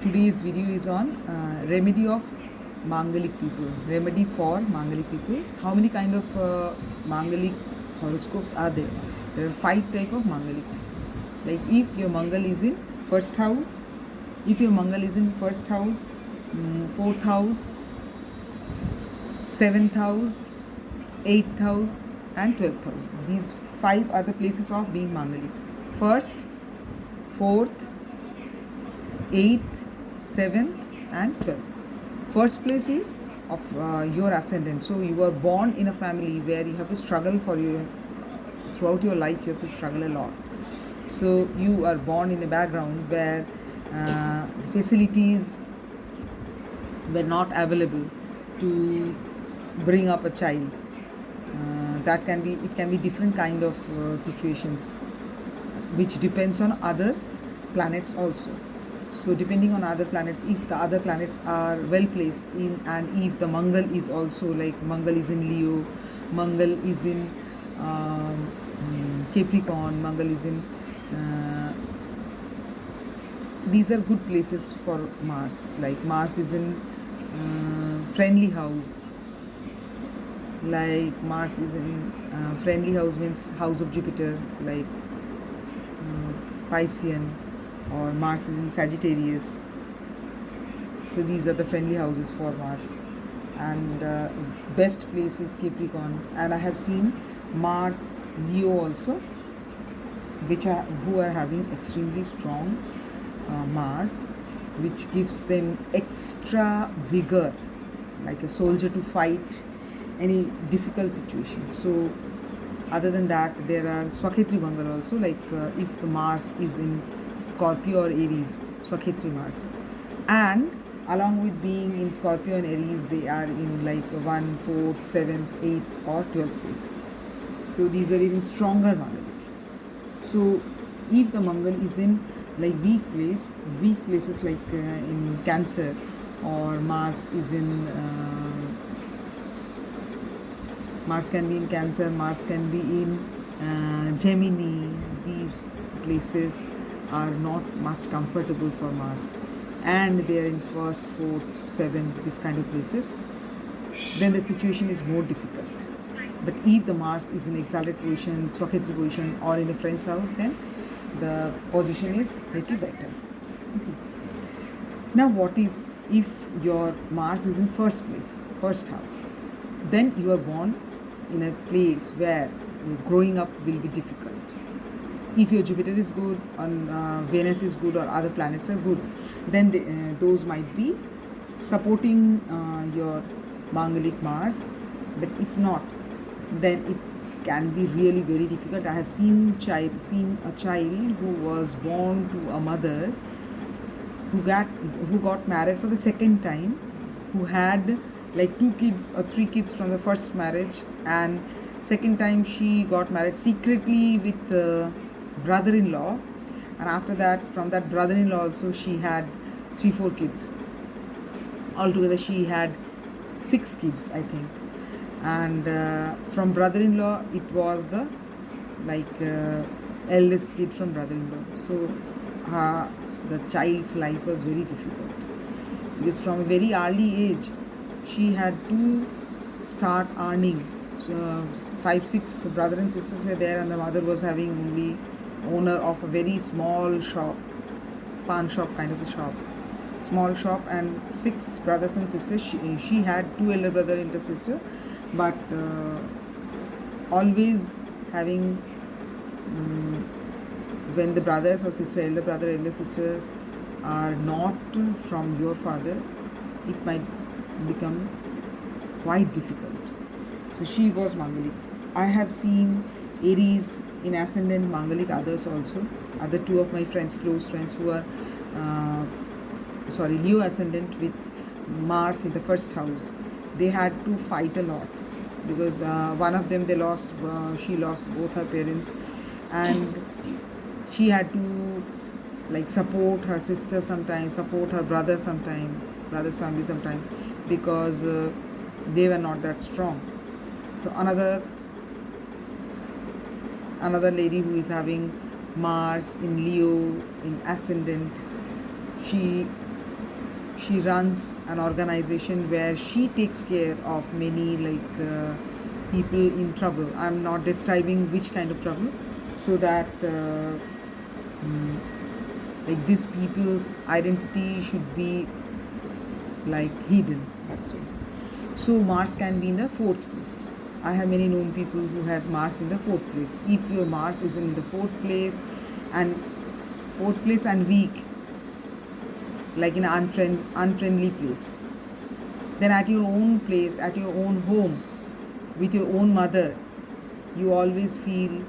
Today's video is on remedy of mangalik people. Remedy for mangalik people. How many kind of mangalik horoscopes are there? There are 5 type of mangalik. Like if your mangal is in first house, if your mangal is in first house, fourth house, seventh house, eighth house, and 12th house. These 5 are the places of being mangalik. First, fourth, 8th, 7th, and 12th. First place is of your ascendant. So you are born in a family where you have to struggle for your throughout your life. You have to struggle a lot. So you are born in a background where facilities were not available to bring up a child. That can be, it can be different kind of situations, which depends on other planets also. So depending on other planets, if the other planets are well placed in, and if the mangal is also, like mangal is in Leo, mangal is in Capricorn, mangal is in these are good places for Mars. Like Mars is in friendly house. Like Mars is in friendly house means house of Jupiter, like Piscean, or Mars is in Sagittarius. So these are the friendly houses for Mars. And best place is Capricorn. And I have seen Mars Leo also, who are having extremely strong Mars, which gives them extra vigor, like a soldier to fight any difficult situation. So other than that, there are Swakhetri Mangal also, like if the Mars is in Scorpio or Aries, Swakhetri Mars. And along with being in Scorpio and Aries, they are in like 1, 4, 7, 8 or 12 place. So these are even stronger Mangal. So if the Mangal is in like weak places like in Cancer, or Mars is in Mars can be in Cancer, Mars can be in Gemini. These places are not much comfortable for Mars, and they are in first, fourth, seventh, this kind of places. Then the situation is more difficult. But if the Mars is in exalted position, Swakhetri position, or in a friend's house, then the position is little better. Okay. Now, what is if your Mars is in first place, first house? Then you are born in a place where growing up will be difficult. If your Jupiter is good, and Venus is good, or other planets are good, then those might be supporting your Mangalik Mars. But if not, then it can be really very difficult. I have seen a child who was born to a mother who got married for the second time, who had like 2 kids or 3 kids from the first marriage, and second time she got married secretly with brother-in-law, and after that, from that brother-in-law also she had 3-4 kids. Altogether she had 6 kids, I think. And from brother-in-law, it was the eldest kid from brother-in-law. So the child's life was very difficult, because from a very early age she had to start earning. So 5, 6 brother and sisters were there, and the mother was having only owner of a very small shop, pan shop kind of a shop, small shop, and 6 brothers and sisters. She had 2 elder brother and sister, but always having when the brothers or sister, elder brother, elder sisters are not from your father, it might become quite difficult. So she was Mangalik. I have seen Aries in ascendant Mangalik, others also. Other 2 of my friends, close friends, who are Leo ascendant with Mars in the first house. They had to fight a lot, because one of them she lost both her parents, and she had to like support her sister sometimes, support her brother sometimes, brother's family sometimes, because they were not that strong. So another lady who is having Mars in Leo in ascendant, she she runs an organization where she takes care of many people in trouble. I'm not describing which kind of trouble, so that mm, these people's identity should be hidden. That's why. So Mars can be in the fourth place. I have many known people who has Mars in the fourth place. If your Mars is in the and fourth place and weak, like in an unfriendly place, then at your own place, at your own home, with your own mother, you always feel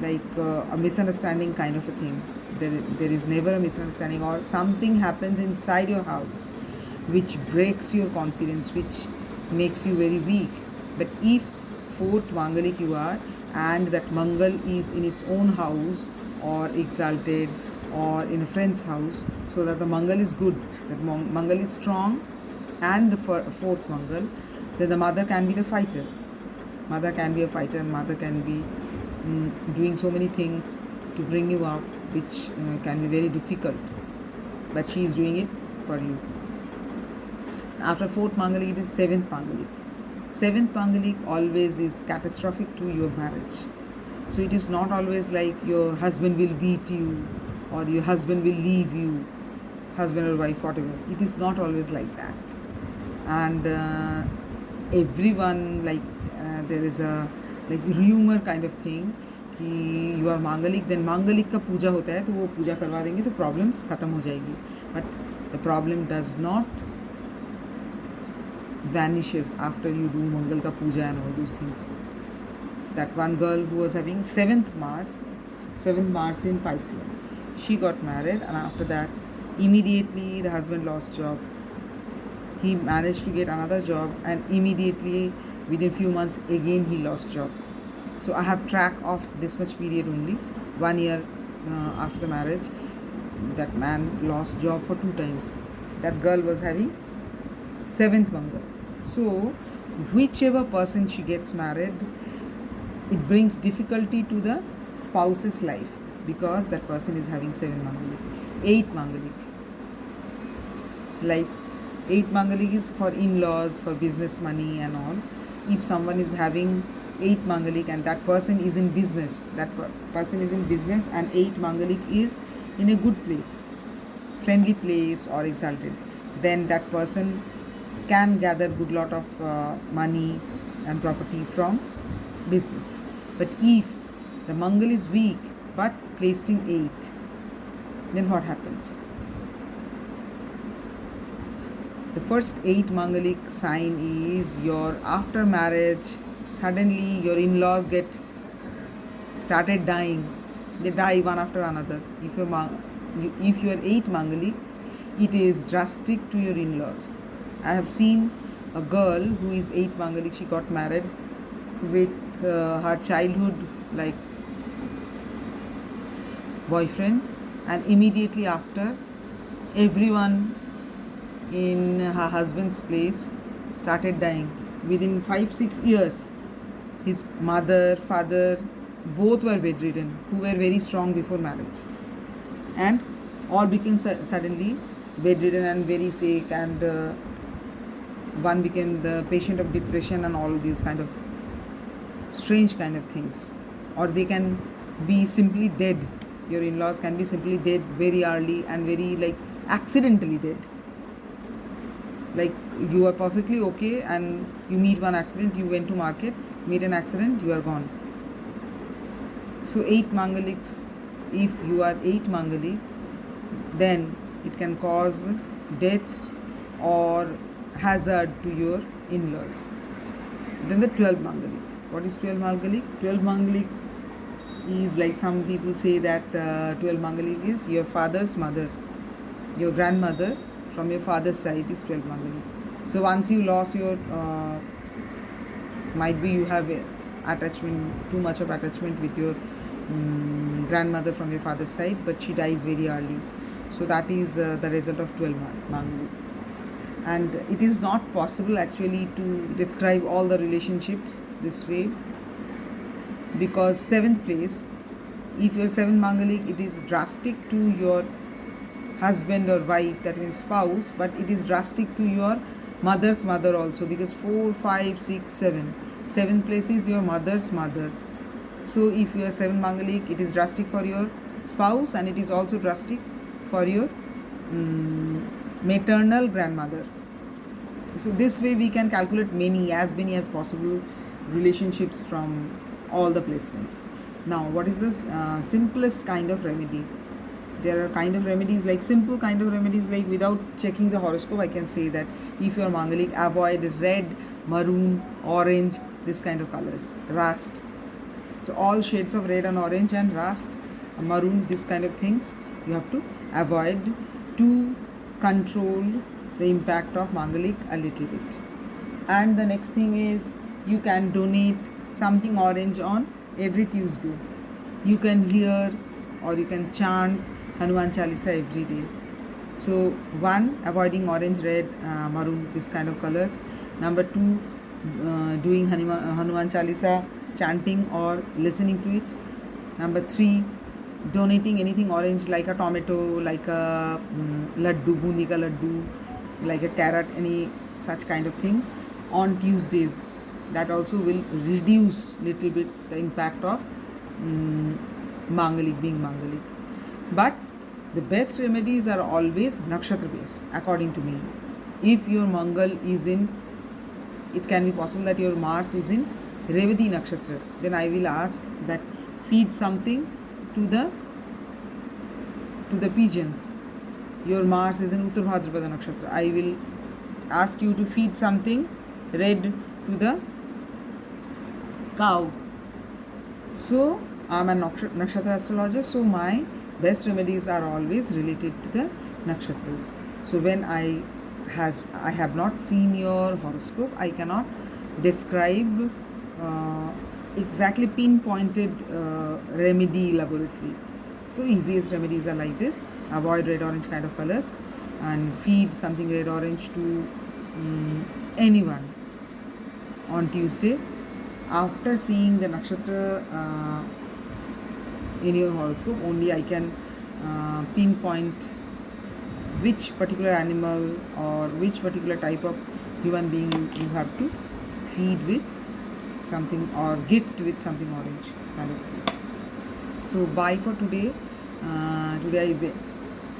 a misunderstanding kind of a thing. There is never a misunderstanding, or something happens inside your house which breaks your confidence, which makes you very weak. But if fourth mangalik you are, and that mangal is in its own house or exalted or in a friend's house, so that the mangal is good, that mangal is strong, and the fourth mangal, then the mother can be the fighter. Mother can be a fighter, and mother can be doing so many things to bring you up, which can be very difficult, but she is doing it for you. After fourth mangalik, it is seventh mangalik. Seventh mangalik always is catastrophic to your marriage. So it is not always like your husband will beat you or your husband will leave you, husband or wife, whatever. It is not always like that. And everyone, there is a rumor kind of thing कि you are mangalik, then mangalik का पूजा होता है, तो वो पूजा करवा देंगे तो problems खत्म हो जाएगी. But the problem does not vanishes after you do mangal ka puja and all those things. That one girl who was having seventh Mars in Pisces, she got married, and after that immediately the husband lost job. He managed to get another job, and immediately within few months again he lost job. So I have track of this much period only. 1 year after the marriage, that man lost job for 2 times. That girl was having seventh mangal. So whichever person she gets married, it brings difficulty to the spouse's life, because that person is having 7 mangalik. 8 mangalik, like 8 mangalik is for in-laws, for business money and all. If someone is having 8 mangalik and that person is in business, and 8 mangalik is in a good place, friendly place or exalted, then that person can gather good lot of money and property from business. But if the mangal is weak but placed in 8, then what happens? The first 8 mangalik sign is your after marriage, suddenly your in-laws started dying. They die one after another. If you are 8 mangalik, it is drastic to your in-laws. I have seen a girl who is 8 mangalik. She got married with her childhood boyfriend, and immediately after, everyone in her husband's place started dying. Within 5-6 years, his mother, father, both were bedridden, who were very strong before marriage, and all became suddenly bedridden and very sick, and one became the patient of depression and all these kind of strange kind of things. Or they can be simply dead. Your in-laws can be simply dead very early and very accidentally dead. You are perfectly okay and you meet one accident, you went to market, meet an accident, you are gone. So 8 mangaliks, if you are 8 mangalik, then it can cause death or hazard to your in-laws. Then the 12 mangalik. What is 12 mangalik? 12 mangalik is some people say that 12 mangalik is your father's mother, your grandmother from your father's side is 12 mangalik. So once you lost your, might be you have too much of attachment with your grandmother from your father's side, but she dies very early. So that is the result of 12 mangalik. And it is not possible actually to describe all the relationships this way, because 7th place, if you're 7 mangalik, it is drastic to your husband or wife, that means spouse, but it is drastic to your mother's mother also, because 4, 5, 6, 7. Seventh place is your mother's mother. So if you are 7 mangalik, it is drastic for your spouse, and it is also drastic for your maternal grandmother. So this way we can calculate as many as possible relationships from all the placements. Now, what is this simplest kind of remedy? There are kind of remedies, like simple kind of remedies, like without checking the horoscope, I can say that if you are mangalik, avoid red, maroon, orange, this kind of colors, rust. So all shades of red and orange and rust, maroon, this kind of things you have to avoid to control the impact of mangalik a little bit. And the next thing is, you can donate something orange on every Tuesday. You can hear or you can chant Hanuman Chalisa every day. So 1, avoiding orange, red, maroon, this kind of colors. Number 2, doing Hanuman Chalisa, chanting or listening to it. Number 3, donating anything orange, like a tomato, like a laddu, bundi ka laddu, like a carrot, any such kind of thing on Tuesdays. That also will reduce little bit the impact of mangalik, being mangalik. But the best remedies are always nakshatra based, according to me. If your mangal is in, it can be possible that your Mars is in Revati nakshatra, then I will ask that feed something to the pigeons. Your Mars is in Uttar Bhadrapada nakshatra, I will ask you to feed something red to the cow. So I am a nakshatra astrologer, so my best remedies are always related to the nakshatras. So when I have not seen your horoscope, I cannot describe exactly pinpointed remedy laboratory. So easiest remedies are like this: avoid red orange kind of colors and feed something red orange to anyone on Tuesday. After seeing the nakshatra in your horoscope, only I can pinpoint which particular animal or which particular type of human being you have to feed with something or gift with something orange kind of thing. So bye for today. Today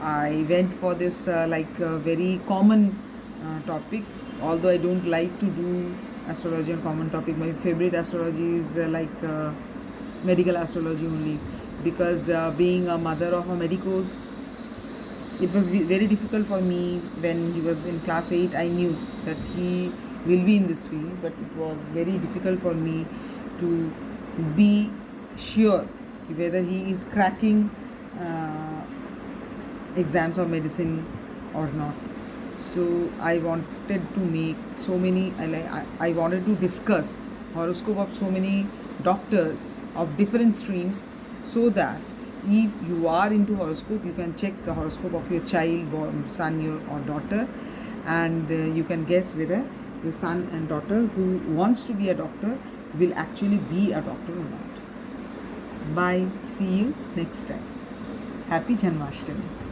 I went for this very common topic. Although I don't like to do astrology on common topic, my favorite astrology is medical astrology only, because being a mother of a medicos, it was very difficult for me. When he was in class 8, I knew that he will be in this field, but it was very difficult for me to be sure whether he is cracking exams of medicine or not. So I wanted to make so many, I wanted to discuss horoscope of so many doctors of different streams, so that if you are into horoscope, you can check the horoscope of your child, born son or daughter, and you can guess whether your son and daughter who wants to be a doctor will actually be a doctor or not. Bye. See you next time. Happy Janmashtami.